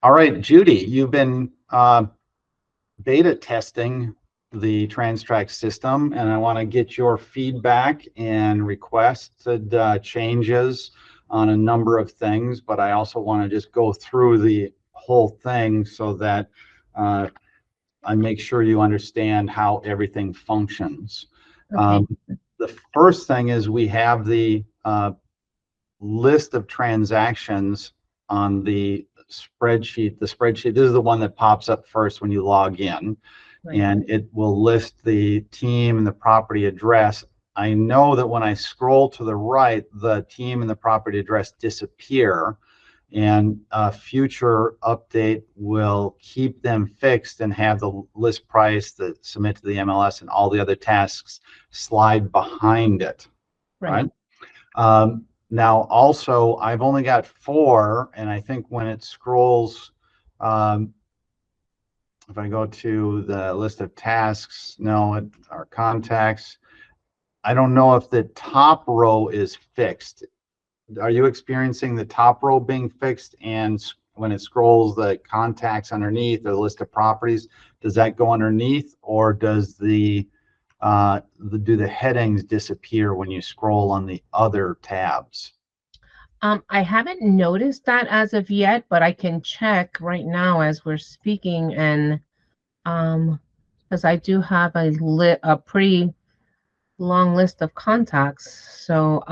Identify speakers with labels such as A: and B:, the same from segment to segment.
A: All right, Judy, you've been beta testing the TRANS-TRAC system, and I want to get your feedback and requested changes on a number of things, but I also want to just go through the whole thing so that I make sure you understand how everything functions.
B: Okay.
A: The first thing is we have the list of transactions on the spreadsheet. The spreadsheet, this is the one that pops up first when you log in,
B: Right.
A: and it will list the team and the property address. I know that when I scroll to the right, the team and the property address disappear, and a future update will keep them fixed and have the list price, the submit to the MLS, and all the other tasks slide behind it,
B: Right.
A: right? Now, also, I've only got 4, and I think when it scrolls, if I go to the list of tasks, no, our contacts, I don't know if the top row is fixed. Are you experiencing the top row being fixed, and when it scrolls the contacts underneath or the list of properties, does that go underneath, or does do the headings disappear when you scroll on the other tabs?
B: I haven't noticed that as of yet, but I can check right now as we're speaking, and because I do have a pretty long list of contacts. So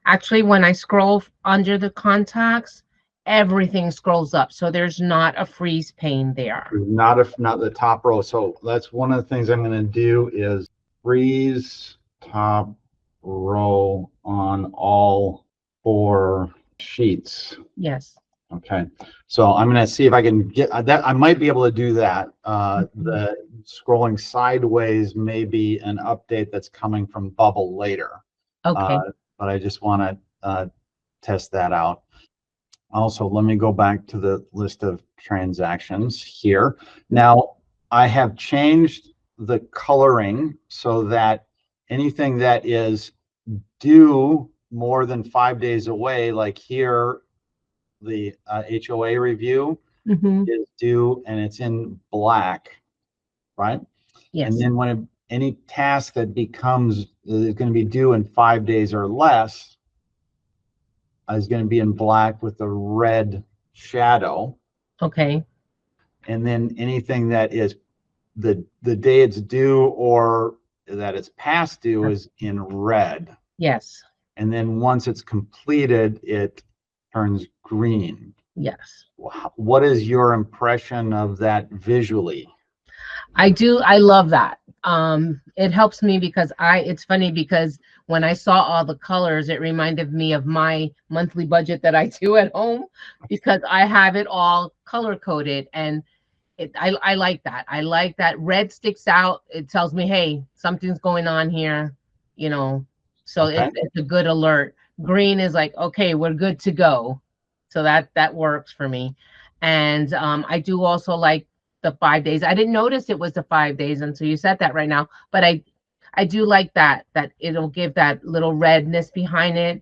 B: actually, when I scroll under the contacts, everything scrolls up. So there's not a freeze pane there.
A: Not the top row. So that's one of the things I'm going to do is freeze top row on all 4 sheets.
B: Yes.
A: Okay, so I'm going to see if I can get that. I might be able to do that. The scrolling sideways may be an update that's coming from Bubble later.
B: Okay.
A: But I just want to test that out. Also, let me go back to the list of transactions here. Now, I have changed the coloring so that anything that is due more than 5 days away, like here, the HOA review is due and it's in black, right?
B: Yes.
A: And then when any task that is going to be due in 5 days or less is going to be in black with a red shadow.
B: Okay.
A: And then anything that is the day it's due or that it's past due is in red.
B: Yes.
A: And then once it's completed, it turns green.
B: Yes.
A: What is your impression of that visually?
B: I love that. It helps me because it's funny because when I saw all the colors, it reminded me of my monthly budget that I do at home because I have it all color coded, and I like that. I like that red sticks out. It tells me, hey, something's going on here, you know. So
A: Okay.
B: it's a good alert. Green is like, okay, we're good to go. So that works for me. And I do also like the 5 days. I didn't notice it was the 5 days until you said that right now, but I do like that it'll give that little redness behind it.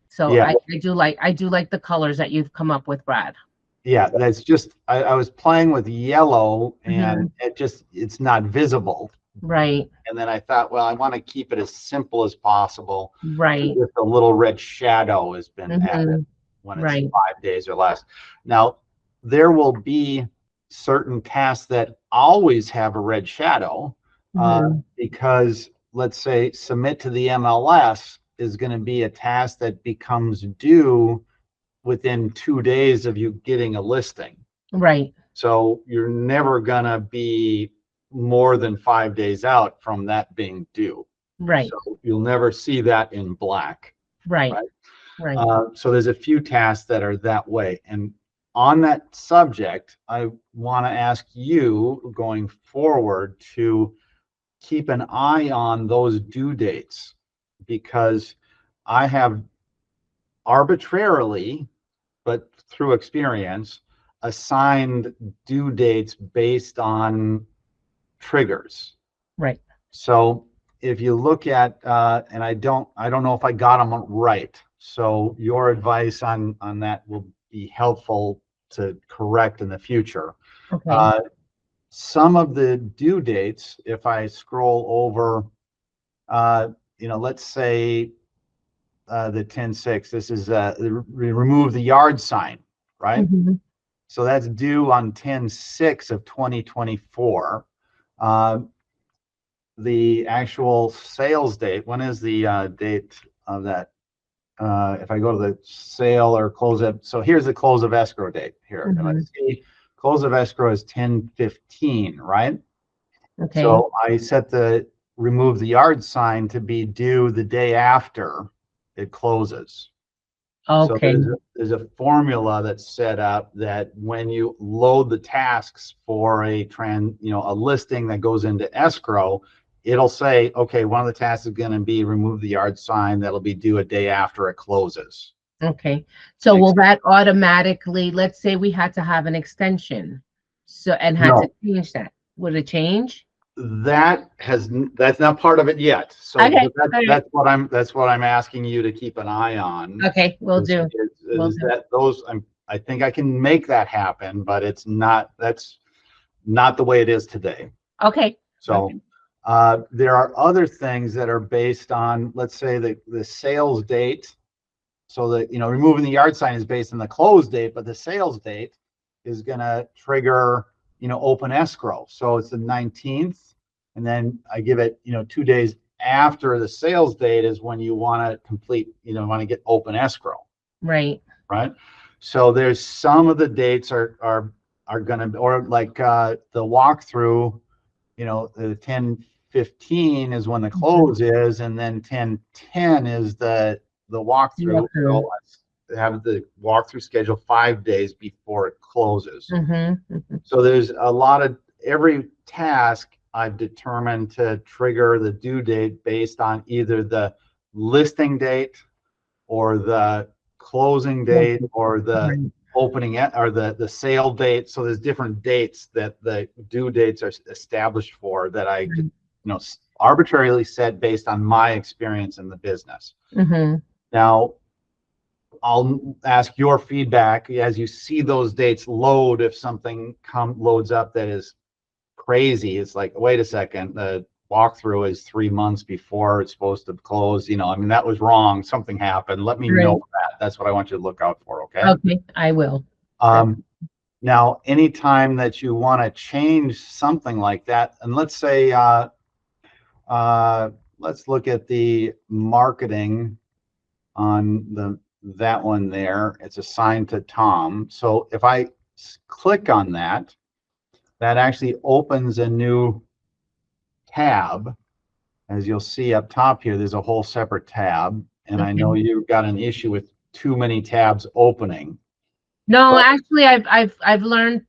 B: So
A: Yeah.
B: I do like the colors that you've come up with, Brad.
A: Yeah, that's just I was playing with yellow and it's not visible.
B: Right.
A: And then I thought, well, I want to keep it as simple as possible.
B: Right.
A: Just a little red shadow has been added when it's
B: Right.
A: 5 days or less. Now, there will be certain tasks that always have a red shadow because let's say submit to the MLS is going to be a task that becomes due within 2 days of you getting a listing.
B: Right.
A: So you're never going to be more than 5 days out from that being due.
B: Right.
A: So you'll never see that in black.
B: Right.
A: Right.
B: Right.
A: So there's a few tasks that are that way. And on that subject, I want to ask you going forward to keep an eye on those due dates, because I have arbitrarily, but through experience, assigned due dates based on triggers.
B: Right.
A: So if you look at, and I don't know if I got them right. So your advice on that will be helpful correct in the future.
B: Okay.
A: Some of the due dates, if I scroll over, let's say the 10/6, this is remove the yard sign, right?
B: Mm-hmm.
A: So that's due on 10/6 of 2024. The actual sales date, when is the date of that? If I go to the sale or close of, so here's the close of escrow date here. And I see close of escrow is 10/15, right?
B: Okay.
A: So I set the remove the yard sign to be due the day after it closes.
B: Okay.
A: So there's a formula that's set up that when you load the tasks for a listing that goes into escrow, it'll say, okay, one of the tasks is going to be remove the yard sign. That'll be due a day after it closes.
B: Okay. So will that automatically, let's say we had to have an extension, and had to change that, would it change?
A: That's not part of it yet. So
B: Okay.
A: that's what I'm asking you to keep an eye on.
B: Okay, we'll do.
A: I think I can make that happen, but that's not the way it is today.
B: Okay.
A: So there are other things that are based on, let's say, the sales date. So that, removing the yard sign is based on the close date, but the sales date is going to trigger, open escrow. So it's the 19th. And then I give it, 2 days after the sales date is when you want to complete, want to get open escrow.
B: Right.
A: Right. So there's some of the dates are going to, or like the walkthrough, the 10/15 is when the close is, and then 10/10 is the walkthrough. So I have the walkthrough schedule 5 days before it closes. So there's a lot of, every task I've determined to trigger the due date based on either the listing date or the closing date or the opening or the sale date. So there's different dates that the due dates are established for that I arbitrarily set based on my experience in the business. Now, I'll ask your feedback as you see those dates load. If something loads up that is crazy, it's like, wait a second, the walkthrough is 3 months before it's supposed to close. That was wrong. Something happened. Let me know that. That's what I want you to look out for. Okay.
B: Okay, I will.
A: Now, anytime that you want to change something like that, and let's say, let's look at the marketing on that one there. It's assigned to Tom. So if I click on that, that actually opens a new tab. As you'll see up top here, there's a whole separate tab. And I know you've got an issue with too many tabs opening.
B: No, actually, I've learned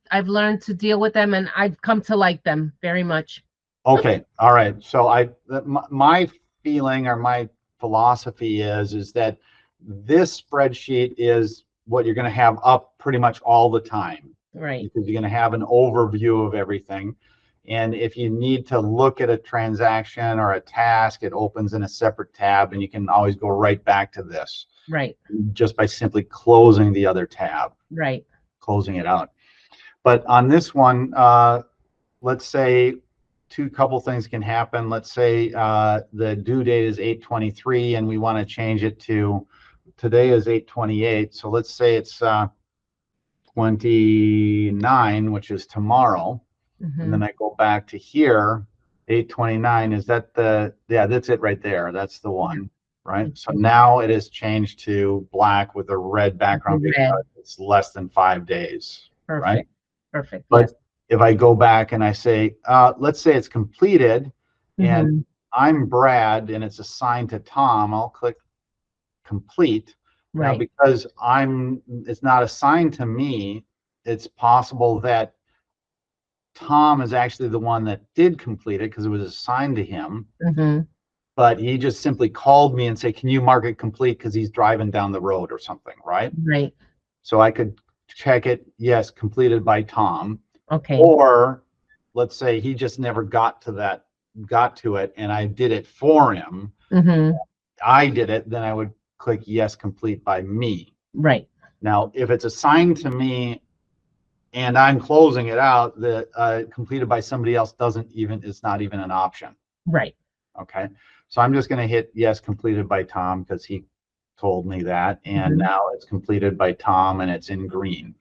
B: to deal with them, and I've come to like them very much.
A: Okay, all right. So my feeling or my philosophy is that this spreadsheet is what you're going to have up pretty much all the time.
B: Right.
A: Because you're going to have an overview of everything. And if you need to look at a transaction or a task, it opens in a separate tab, and you can always go right back to this.
B: Right.
A: Just by simply closing the other tab.
B: Right.
A: Closing it out. But on this one, let's say couple things can happen. Let's say the due date is 8/23 and we want to change it to, today is 8/28. So let's say it's 29, which is tomorrow. And then I go back to here, 8/29. Is that that's it right there. That's the one, right? So now it is changed to black with a red background because it's less than 5 days.
B: Perfect.
A: Right?
B: Perfect.
A: But if I go back and I say, let's say it's completed and I'm Brad and it's assigned to Tom, I'll click complete. Now, because it's not assigned to me, it's possible that Tom is actually the one that did complete it because it was assigned to him. But he just simply called me and say, can you mark it complete because he's driving down the road or something, right?
B: Right.
A: So I could check it, yes, completed by Tom.
B: Okay.
A: Or let's say he just never got to it and I did it for him. I did it, then I would click yes, complete by me.
B: Right.
A: Now, if it's assigned to me and I'm closing it out, the completed by somebody else it's not even an option.
B: Right.
A: Okay. So I'm just going to hit yes, completed by Tom, because he told me that. And now it's completed by Tom, and it's in green.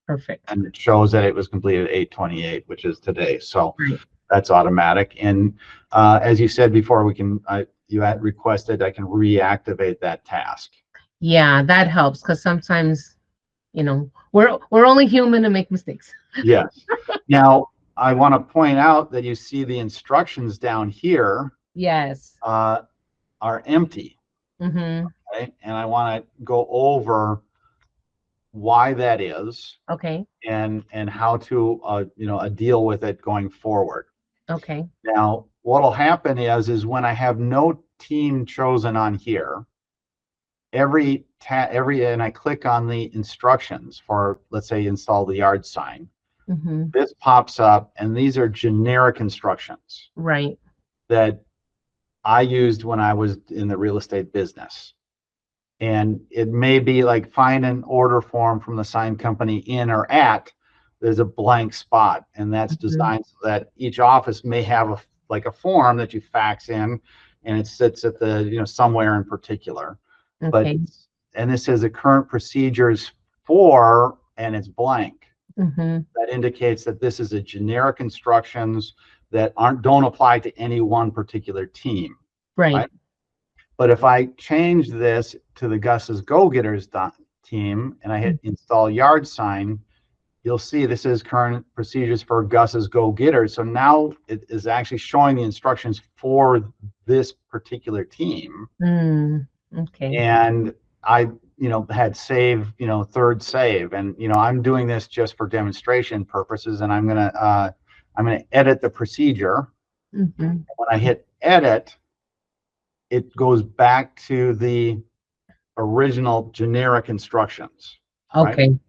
B: Perfect.
A: And it shows that it was completed 8/28, which is today. So
B: Right.
A: that's automatic. And as you said before, you had requested I can reactivate that task.
B: Yeah, that helps, because sometimes, we're only human and make mistakes.
A: Yes. Now, I want to point out that you see the instructions down here
B: Yes.
A: are empty.
B: Mm-hmm.
A: Okay? And I want to go over why that is.
B: Okay.
A: And how to deal with it going forward.
B: Okay.
A: Now, what'll happen is when I have no team chosen on here, and I click on the instructions for, let's say, install the yard sign. This pops up, and these are generic instructions.
B: Right.
A: That I used when I was in the real estate business. And it may be like find an order form from the sign company in or at, there's a blank spot, and that's designed so that each office may have a form that you fax in, and it sits at the somewhere in particular.
B: Okay.
A: And this says the current procedures for, and it's blank.
B: Mm-hmm.
A: That indicates that this is a generic instructions that don't apply to any one particular team.
B: Right.
A: But if I change this to the Gus's Go-Getters team and I hit install yard sign, you'll see this is current procedures for Gus's Go-Getters. So now it is actually showing the instructions for this particular team.
B: Okay.
A: And I, had save, third save, and I'm doing this just for demonstration purposes. And I'm gonna edit the procedure. When I hit edit, it goes back to the original generic instructions.
B: Okay.
A: Right?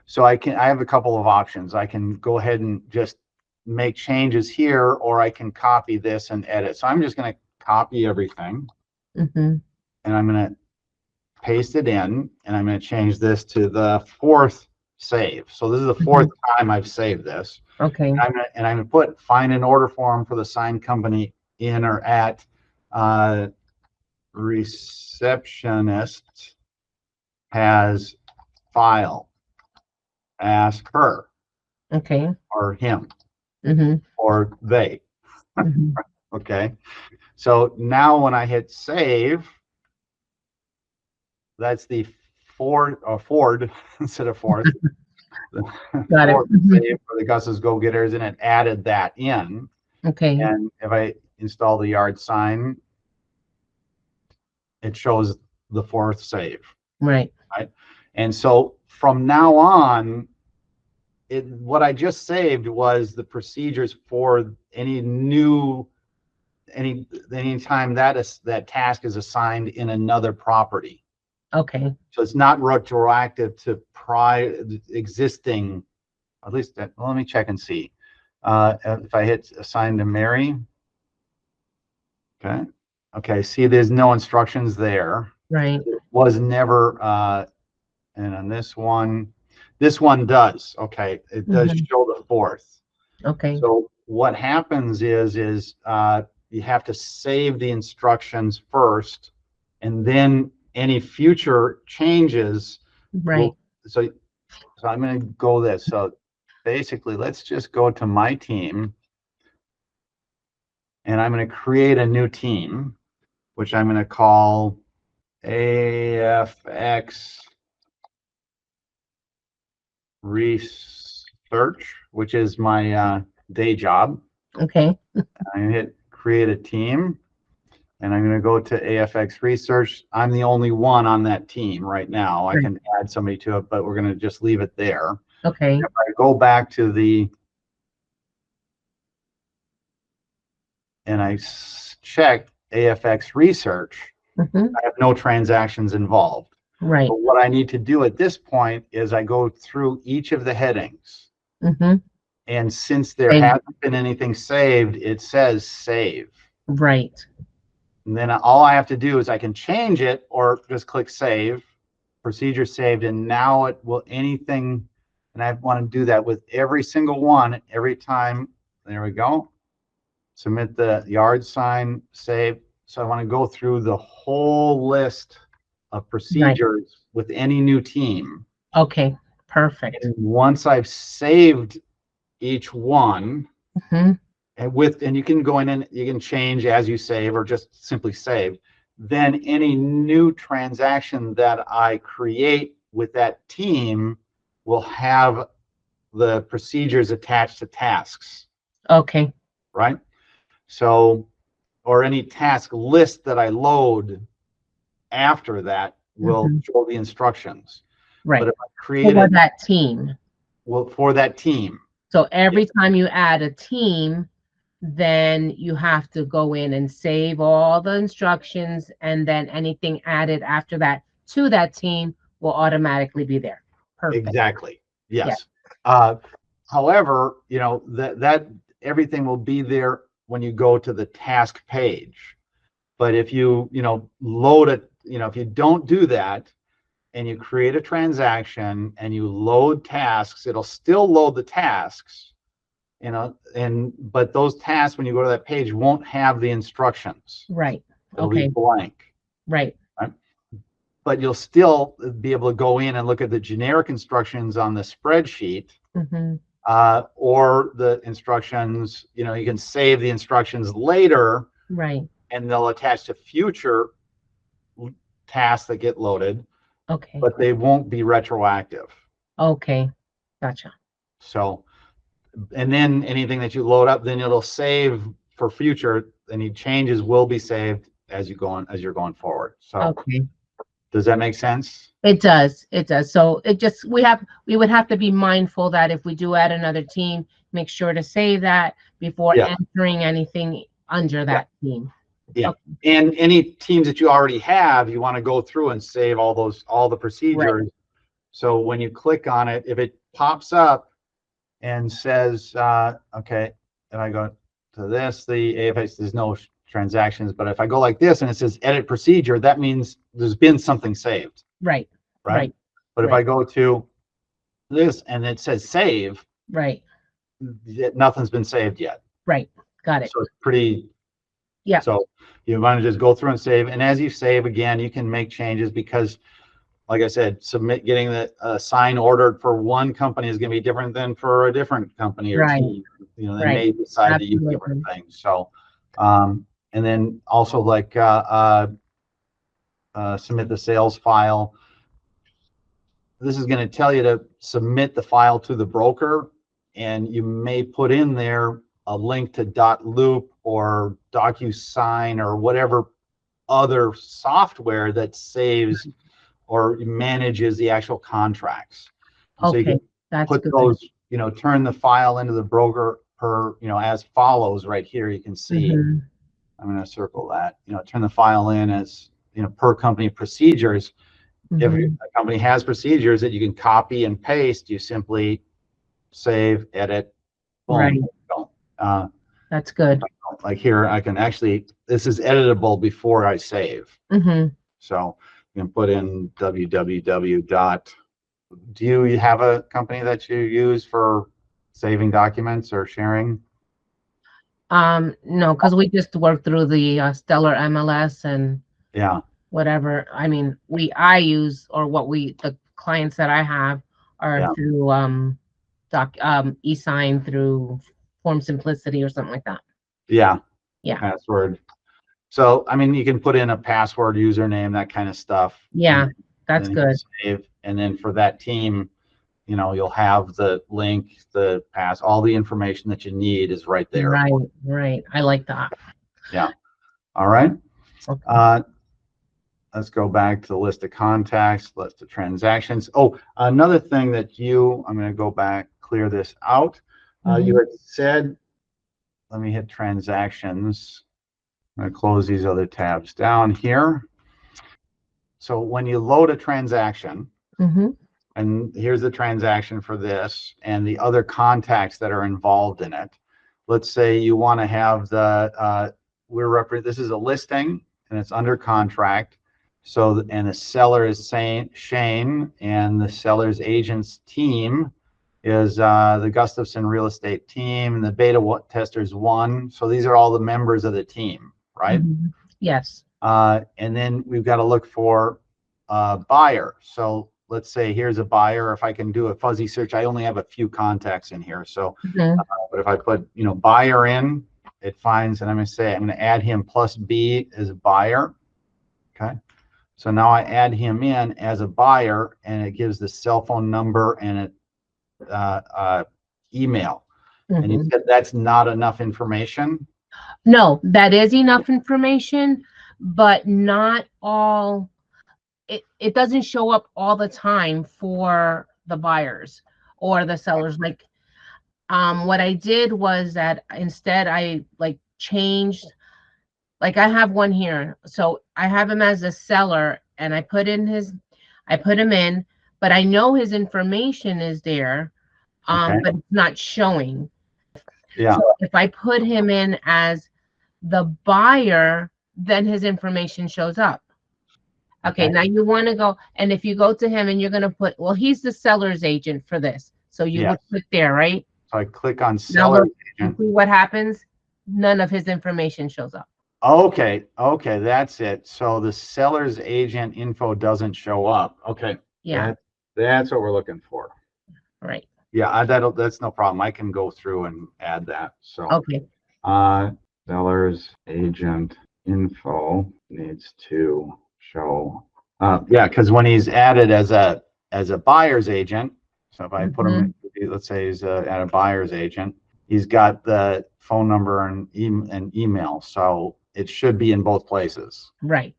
A: So I have a couple of options. I can go ahead and just make changes here, or I can copy this and edit. So I'm just going to copy everything, and I'm going to paste it in, and I'm going to change this to the fourth save. So this is the fourth time I've saved this.
B: Okay.
A: And I'm going to put find an order form for the sign company in or at receptionist has file. Ask her.
B: Okay.
A: Or him. Or they. Okay. So now when I hit save, that's the Ford instead of fourth.
B: Got it.
A: Save for the Gus's Go-Getters, and it added that in.
B: Okay.
A: And if I install the yard sign, it shows the fourth save.
B: Right.
A: And so from now on, what I just saved was the procedures for anytime that task is assigned in another property.
B: Okay.
A: So it's not retroactive to existing, at least let me check and see. If I hit assign to Mary. Okay, see, there's no instructions there.
B: Right.
A: It was never, and on this one does. Okay, it does show the fourth.
B: Okay.
A: So what happens is you have to save the instructions first, and then any future changes.
B: Right.
A: So I'm going to go this. So basically, let's just go to my team, and I'm going to create a new team, which I'm going to call AFX Research, which is my day job.
B: Okay.
A: I hit create a team, and I'm going to go to AFX Research. I'm the only one on that team right now. I can add somebody to it, but we're going to just leave it there.
B: Okay.
A: If I go back to and I check AFX Research, I have no transactions involved.
B: Right.
A: But what I need to do at this point is I go through each of the headings. And since there hasn't been anything saved, it says save.
B: Right.
A: And then all I have to do is I can change it or just click save, procedure saved, and now it will anything And I want to do that with every single one every time. There we go. Submit the yard sign, save. So I want to go through the whole list of procedures with any new team.
B: Okay, perfect.
A: And once I've saved each one,
B: Mm-hmm.
A: and you can go in and you can change as you save or just simply save, then any new transaction that I create with that team will have the procedures attached to tasks,
B: Okay.
A: right? So, or any task list that I load after that will
B: Mm-hmm.
A: show the instructions.
B: Right.
A: But if I create
B: For
A: it,
B: that team.
A: well, for that team.
B: So every time you add a team, then you have to go in and save all the instructions, and then anything added after that to that team will automatically be there. Perfect.
A: Exactly.
B: Yeah.
A: Yes. However, that everything will be there when you go to the task page. But if you load it, if you don't do that and you create a transaction and you load tasks, it'll still load the tasks, but those tasks, when you go to that page, won't have the instructions.
B: Right.
A: It'll be
B: Okay.
A: blank.
B: Right.
A: But you'll still be able to go in and look at the generic instructions on the spreadsheet,
B: Mm-hmm.
A: or the instructions, you can save the instructions later,
B: Right.
A: and they'll attach to future tasks that get loaded,
B: Okay.
A: but they won't be retroactive.
B: Okay. Gotcha.
A: So, and then anything that you load up, then it'll save for future. Any changes will be saved as you're going forward. So,
B: Okay.
A: does that make sense?
B: It does. It does. So we would have to be mindful that if we do add another team, make sure to save that before entering anything under that team.
A: Yeah.
B: Okay.
A: And any teams that you already have, you want to go through and save all the procedures. Right. So when you click on it, if it pops up and says, okay, if I go to this, the AFX, there's no transactions, but if I go like this and it says edit procedure, that means there's been something saved.
B: Right.
A: Right. But if I go to this and it says save,
B: right,
A: nothing's been saved yet.
B: Right. Got it.
A: So it's pretty.
B: Yeah.
A: So you want to just go through and save, and as you save, again, you can make changes because, like I said, getting the sign ordered for one company is going to be different than for a different company or team. They may decide to use different things. So, and then also like submit the sales file. This is going to tell you to submit the file to the broker, and you may put in there a link to .loop or DocuSign or whatever other software that saves or manages the actual contracts.
B: Okay,
A: so you can
B: that's
A: put
B: good.
A: Those, turn the file into the broker per, as follows right here. You can see, I'm going to circle that, turn the file in as, per company procedures. If a company has procedures that you can copy and paste, you simply save, edit, boom.
B: Right. That's good.
A: Like here, I can actually, this is editable before I save. So you can put in www. Do you have a company that you use for saving documents or sharing?
B: No, because we just work through the Stellar MLS and whatever. I mean, I use, or the clients that I have are through eSign, through Form Simplicity or something like that.
A: Yeah.
B: Password.
A: So, I mean, you can put in a password, username, that kind of stuff.
B: Yeah, that's good.
A: Save, and then for that team, you'll have the link, all the information that you need is right there.
B: Right. I like that.
A: Yeah. All right.
B: Okay.
A: Let's go back to the list of contacts, list of transactions. Oh, another thing that I'm going to go back, clear this out. You had said, let me hit transactions. I'm going to close these other tabs down here. So when you load a transaction, and here's the transaction for this and the other contacts that are involved in it. Let's say you want to have this is a listing and it's under contract. So, and the seller is Shane, and the seller's agent's team is the Gustafson real estate team, and the beta testers 1. So these are all the members of the team, right?
B: Yes.
A: And then we've got to look for a buyer. So let's say here's a buyer. If I can do a fuzzy search, I only have a few contacts in here. So, but if I put, buyer in, it finds, and I'm going to say, I'm going to add him plus B as a buyer. Okay. So now I add him in as a buyer, and it gives the cell phone number and email. And you said that's not enough information?
B: No, that is enough information, but not all. It doesn't show up all the time for the buyers or the sellers. Like, what I did was that instead I changed, like I have one here. So I have him as a seller, and I put him in, but I know his information is there, but it's not showing.
A: Yeah.
B: So if I put him in as the buyer, then his information shows up. Okay, now you want to go, and if you go to him and you're going to put, well, he's the seller's agent for this. So you would click there, right?
A: So I click on seller's agent.
B: See what happens? None of his information shows up.
A: Okay, that's it. So the seller's agent info doesn't show up. Okay.
B: Yeah.
A: That's what we're looking for.
B: Right.
A: Yeah, that's no problem. I can go through and add that. So
B: okay.
A: Seller's agent info needs to show. Yeah, because when he's added as a buyer's agent, so if I put him, let's say he's at a buyer's agent, he's got the phone number and email, so it should be in both places.
B: Right.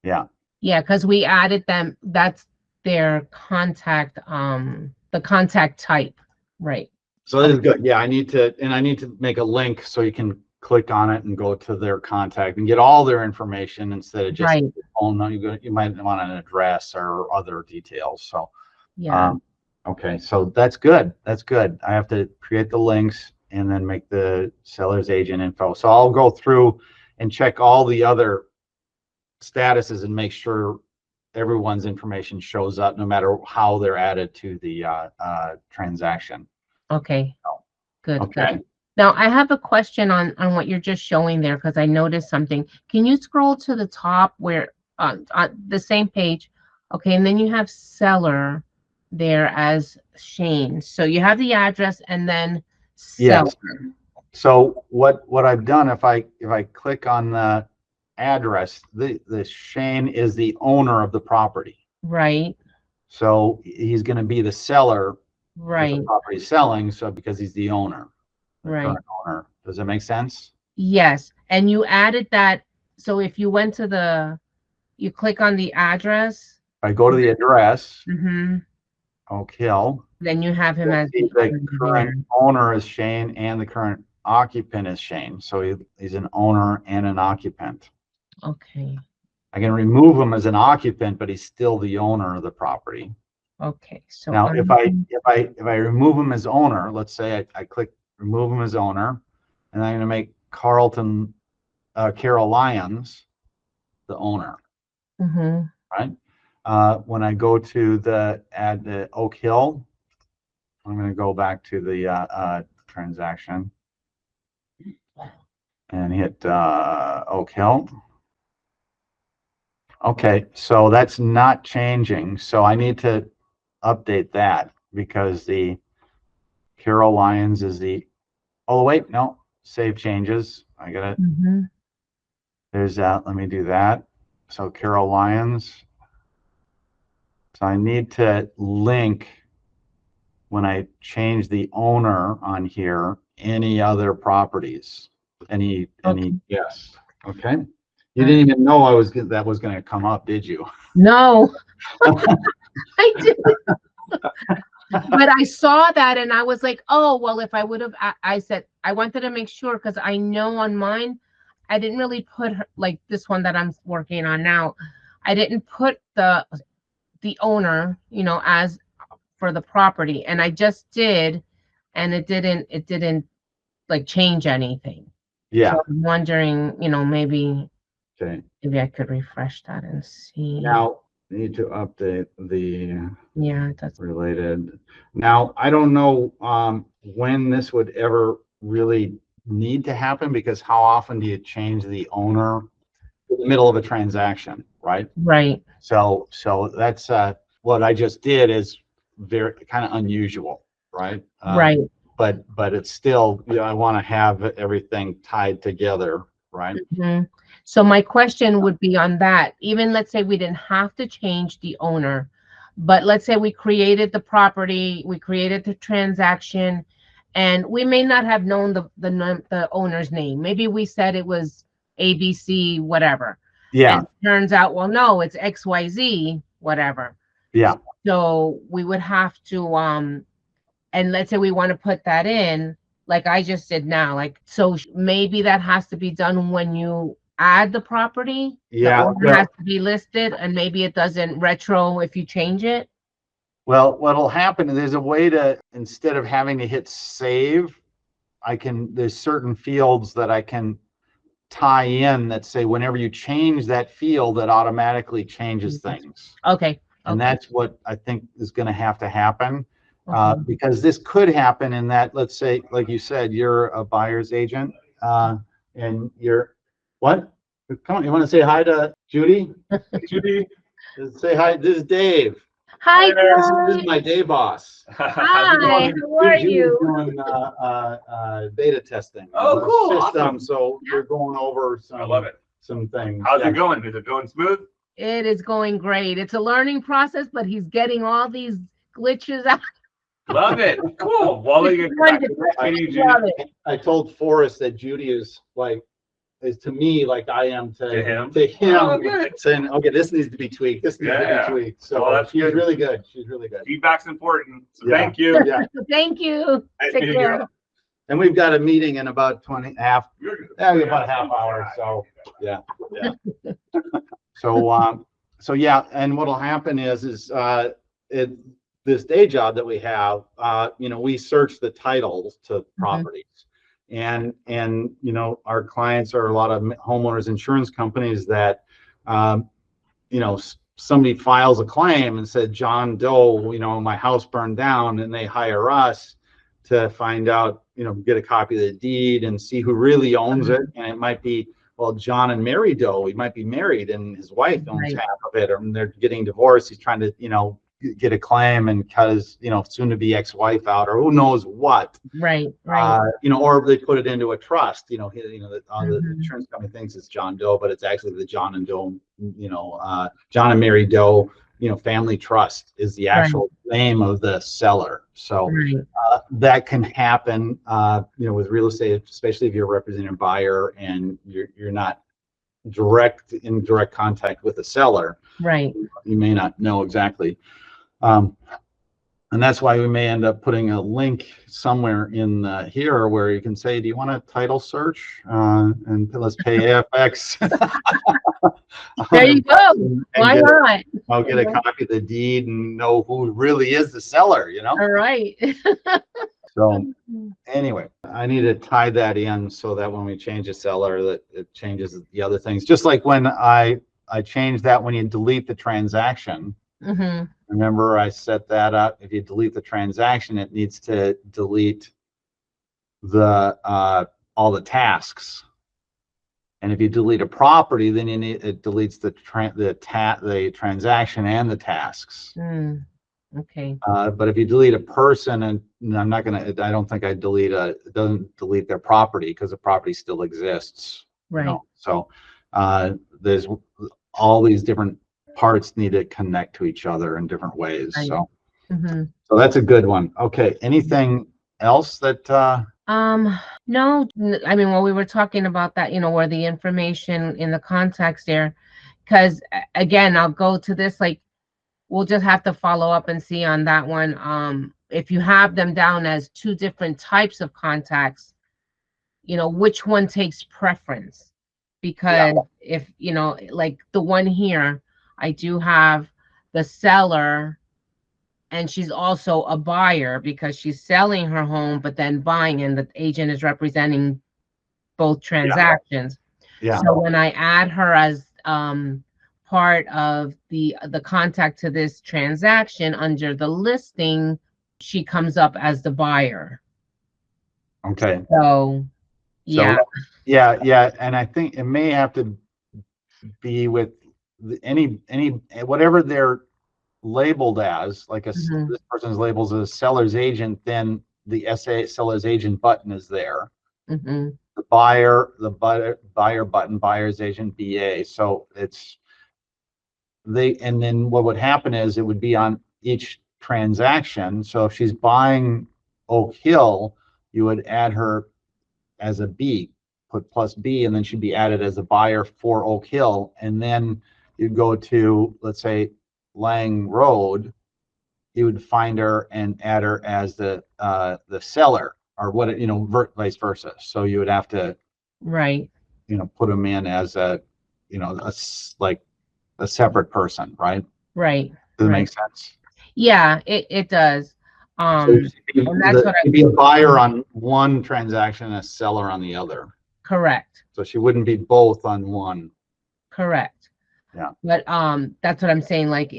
A: Yeah.
B: Yeah, because we added them. That's their contact, the contact type. Right.
A: So that is good. Yeah, I need to make a link so you can click on it and go to their contact and get all their information instead of just
B: right.
A: phone number. You might want an address or other details. So
B: yeah.
A: Okay, so that's good. That's good. I have to create the links and then make the seller's agent info. So I'll go through and check all the other statuses and make sure everyone's information shows up no matter how they're added to the transaction.
B: Okay. Good.
A: Okay.
B: Good. Now I have a question on what you're just showing there, because I noticed something. Can you scroll to the top where on the same page? Okay, and then you have seller there as Shane. So you have the address and then seller.
A: Yes. So what I've done, if I click on the address, the Shane is the owner of the property.
B: Right.
A: So he's going to be the seller.
B: Right.
A: The property selling, so because he's the owner.
B: Right.
A: Current owner. Does that make sense?
B: Yes. And you added that. So if you went to you click on the address.
A: I go to the address. Oak Hill.
B: Then you have him as
A: the current owner is Shane and the current occupant is Shane. So he's an owner and an occupant.
B: Okay.
A: I can remove him as an occupant, but he's still the owner of the property.
B: Okay. So
A: now if I remove him as owner, let's say I click remove him as owner, and I'm going to make Carol Lyons the owner. Right. When I go to the Oak Hill, I'm going to go back to the transaction and hit Oak Hill. Okay, so that's not changing. So I need to update that because the Carol Lyons is the, oh wait, no, save changes. I got it. There's that. Let me do that. So Carol Lyons. So I need to link when I change the owner on here, any other properties, any, yes. Okay. You didn't even know that was going to come up, did you?
B: No, I didn't. But I saw that and I was like, oh, well, if I would have, I said, I wanted to make sure because I know on mine, I didn't really put like this one that I'm working on now. I didn't put the owner, as for the property, and I just did, and it didn't like change anything.
A: Yeah.
B: So I'm wondering, maybe.
A: Okay.
B: Maybe I could refresh that and see.
A: Now, need to update the
B: Yeah, that's
A: related. Now, I don't know when this would ever really need to happen, because how often do you change the owner in the middle of a transaction, right?
B: right.
A: So that's what I just did is very kind of unusual, right?
B: Right.
A: But it's still, you know, I want to have everything tied together, right?
B: Mhm. So my question would be on that. Even let's say we didn't have to change the owner, but let's say we created the property, we created the transaction, and we may not have known the owner's name. Maybe we said it was ABC, whatever.
A: Yeah,
B: And it turns out, well, no, it's XYZ, whatever.
A: yeah.
B: So we would have to and let's say we want to put that in like I just did now, like, so maybe that has to be done when you add the property. The
A: Yeah,
B: owner has to be listed, and maybe it doesn't retro if you change it.
A: well, what'll happen, there's a way to, instead of having to hit save, there's certain fields that I can tie in that say whenever you change that field, it automatically changes things.
B: Okay.
A: And
B: Okay.
A: that's what I think is going to have to happen.
B: Okay.
A: Because this could happen in that, let's say, like you said, you're a buyer's agent, and you're, what? Come on, you want to say hi to Judy? Judy, say hi. This is Dave.
B: Hi,
A: This is
B: Dave.
A: my day boss.
B: Hi, how are
A: Judy's
B: you?
A: doing beta testing.
C: Oh, cool,
A: System,
C: awesome.
A: so we're going over
C: I love it.
A: some things.
C: How's it going? Is it going smooth?
B: It is going great. It's a learning process, but he's getting all these glitches out.
C: Love it. Cool. Well, you
A: I told Forrest that Judy is to me like I am to
C: him.
A: Oh,
C: good.
A: saying, okay, this needs to be tweaked. This needs to be tweaked. So
C: well, that's
A: she's
C: good.
A: really good. She's really good.
C: Feedback's important. So
A: Yeah.
C: thank you.
A: Yeah.
B: Thank you.
C: Nice
B: Take
C: meeting
B: care.
C: you.
A: And we've got a meeting in about about a half hour. So yeah. So yeah, and what'll happen is this day job that we have, we search the titles to properties, and our clients are a lot of homeowners insurance companies that, somebody files a claim and said, John Doe, my house burned down, and they hire us to find out, get a copy of the deed and see who really owns it. And it might be, well, John and Mary Doe, he might be married and his wife owns half of it, or they're getting divorced. He's trying to, get a claim and cut his, soon to be ex-wife out, or who knows what.
B: Right.
A: Or they put it into a trust, the insurance company thinks it's John Doe, but it's actually the John and Doe, John and Mary Doe, family trust is the actual name of the seller. So that can happen, with real estate, especially if you're representing a buyer and you're not in direct contact with the seller.
B: Right.
A: You may not know exactly. And that's why we may end up putting a link somewhere in here where you can say, do you want a title search? And let's pay AFX.
B: There you go. Why not?
A: I'll get a copy of the deed and know who really is the seller,
B: All right.
A: So anyway, I need to tie that in so that when we change a seller, that it changes the other things. Just like when I changed that when you delete the transaction. Remember, I set that up. If you delete the transaction, it needs to delete the all the tasks. And if you delete a property, then it deletes the transaction and the tasks.
B: Okay.
A: But if you delete a person, and I don't think it doesn't delete their property because the property still exists.
B: Right.
A: So there's all these different parts need to connect to each other in different ways. So that's a good one. Okay. Anything else that
B: no, I mean, while we were talking about that, where the information in the context there, because again, I'll go to this, like, we'll just have to follow up and see on that one. If you have them down as two different types of contacts, which one takes preference? Because if, like the one here, I do have the seller, and she's also a buyer because she's selling her home, but then buying, and the agent is representing both transactions. So when I add her as part of the contact to this transaction under the listing, she comes up as the buyer.
A: Okay.
B: So, yeah.
A: Yeah. And I think it may have to be with any whatever they're labeled as, like this person's labeled as a seller's agent, then the seller's agent button is there.
B: Mm-hmm.
A: The buyer button, buyer's agent BA. So it's and then what would happen is it would be on each transaction. So if she's buying Oak Hill, you would add her as a B, put plus B, and then she'd be added as a buyer for Oak Hill. And then you'd go to, let's say, Lang Road, you would find her and add her as the seller, or what, vice versa. So you would have to,
B: Right.
A: Put them in as a, like a separate person, right?
B: Right.
A: Does it make sense?
B: Yeah, it does.
A: So
B: And that's what
A: you'd be a buyer on one transaction and a seller on the other.
B: Correct.
A: So she wouldn't be both on one.
B: Correct.
A: Yeah.
B: But that's what I'm saying. Like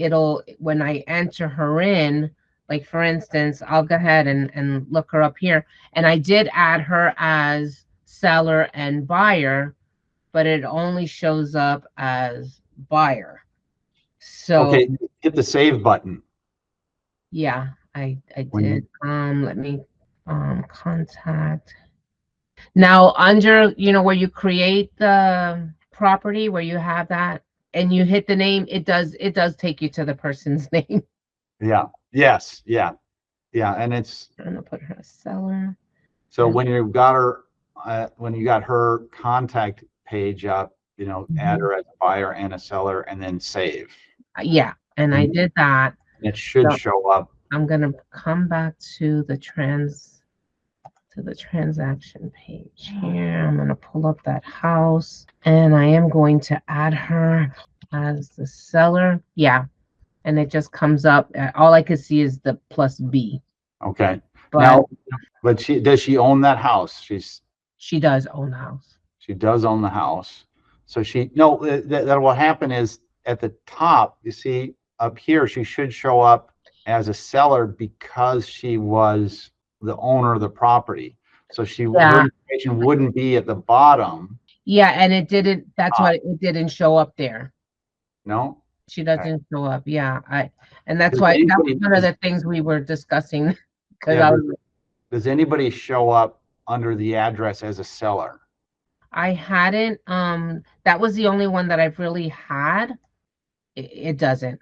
B: when I enter her in, like for instance, I'll go ahead and look her up here. And I did add her as seller and buyer, but it only shows up as buyer. So
A: okay, hit the save button.
B: Yeah, I did. Let me contact. Now under, where you create the property, where you have that and you hit the name, it does take you to the person's name.
A: Yeah. Yes. Yeah. Yeah. And it's,
B: I'm gonna put her as seller.
A: so when you got her contact page up, add her as a buyer and a seller, and then save.
B: Yeah, and I did that.
A: It should show up.
B: I'm gonna come back to the transaction page here. I'm gonna pull up that house and I am going to add her as the seller. Yeah, and it just comes up. All I can see is the plus B.
A: Okay. But does she own that house?
B: She does own the house.
A: She does own the house. So that will happen is at the top, you see up here, she should show up as a seller because she was the owner of the property. So her information wouldn't be at the bottom.
B: Yeah, and it didn't. That's why it didn't show up there.
A: No,
B: she doesn't show up. Yeah, and that's why that was one of the things we were discussing.
A: Does anybody show up under the address as a seller?
B: I hadn't. That was the only one that I've really had. It doesn't.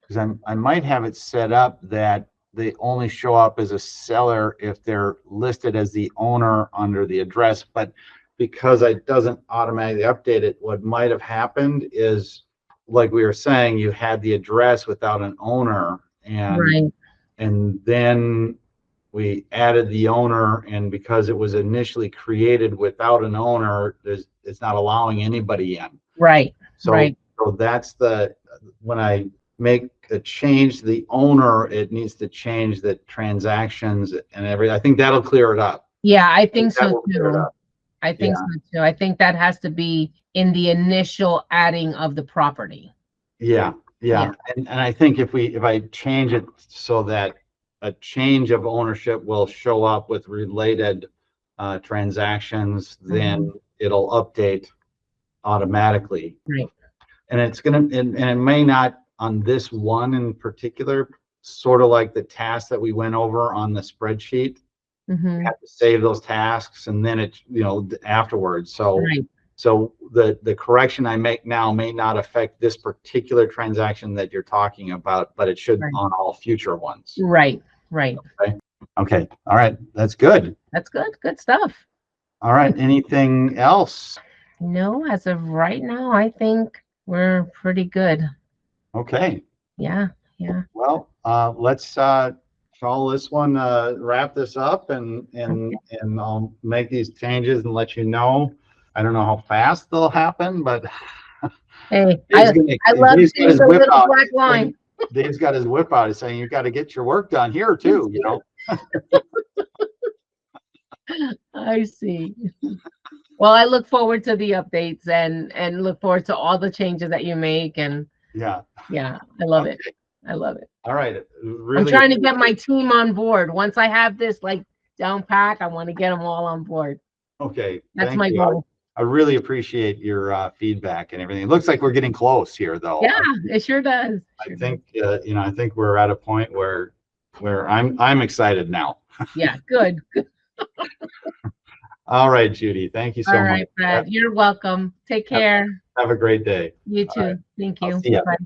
A: Because I might have it set up that they only show up as a seller if they're listed as the owner under the address. But because it doesn't automatically update it, what might have happened is, like we were saying, you had the address without an owner, and then we added the owner, and because it was initially created without an owner, it's not allowing anybody in.
B: Right.
A: So that's when I make a change to the owner, it needs to change the transactions and everything. I think that'll clear it up.
B: Yeah, I think so too. I think so too. I think that has to be in the initial adding of the property.
A: Yeah. And I think if I change it so that a change of ownership will show up with related transactions, then it'll update automatically.
B: Right.
A: And and it may not on this one in particular, sort of like the task that we went over on the spreadsheet. You have to save those tasks and then afterwards. So the correction I make now may not affect this particular transaction that you're talking about, but it should on all future ones.
B: Right.
A: Okay. All right. That's good.
B: Good stuff.
A: All right. Anything else?
B: No, as of right now, I think we're pretty good.
A: Okay.
B: Yeah.
A: Well, let's call this one, wrap this up, and I'll make these changes and let you know. I don't know how fast they'll happen, but
B: hey, I love seeing the little black line.
A: Dave's got his whip out. He's saying you've got to get your work done here too,
B: I see. Well, I look forward to the updates and look forward to all the changes that you make. And
A: Yeah.
B: yeah, I love it.
A: Okay.
B: I love it.
A: All right.
B: I'm
A: Really,
B: trying to get my team on board. Once I have this like down pat, I want to get them all on board.
A: okay.
B: That's
A: Thank
B: my
A: you.
B: goal.
A: I really appreciate your feedback and everything. It looks like we're getting close here, though.
B: Yeah, it sure does.
A: I think I think we're at a point where I'm excited now.
B: Yeah, good.
A: All right, Judy. Thank you so
B: All
A: much.
B: right, Brad. You're welcome. Take care.
A: Have a great day.
B: You
A: All
B: too.
A: right.
B: Thank
A: I'll
B: you.
A: see ya.
B: Bye.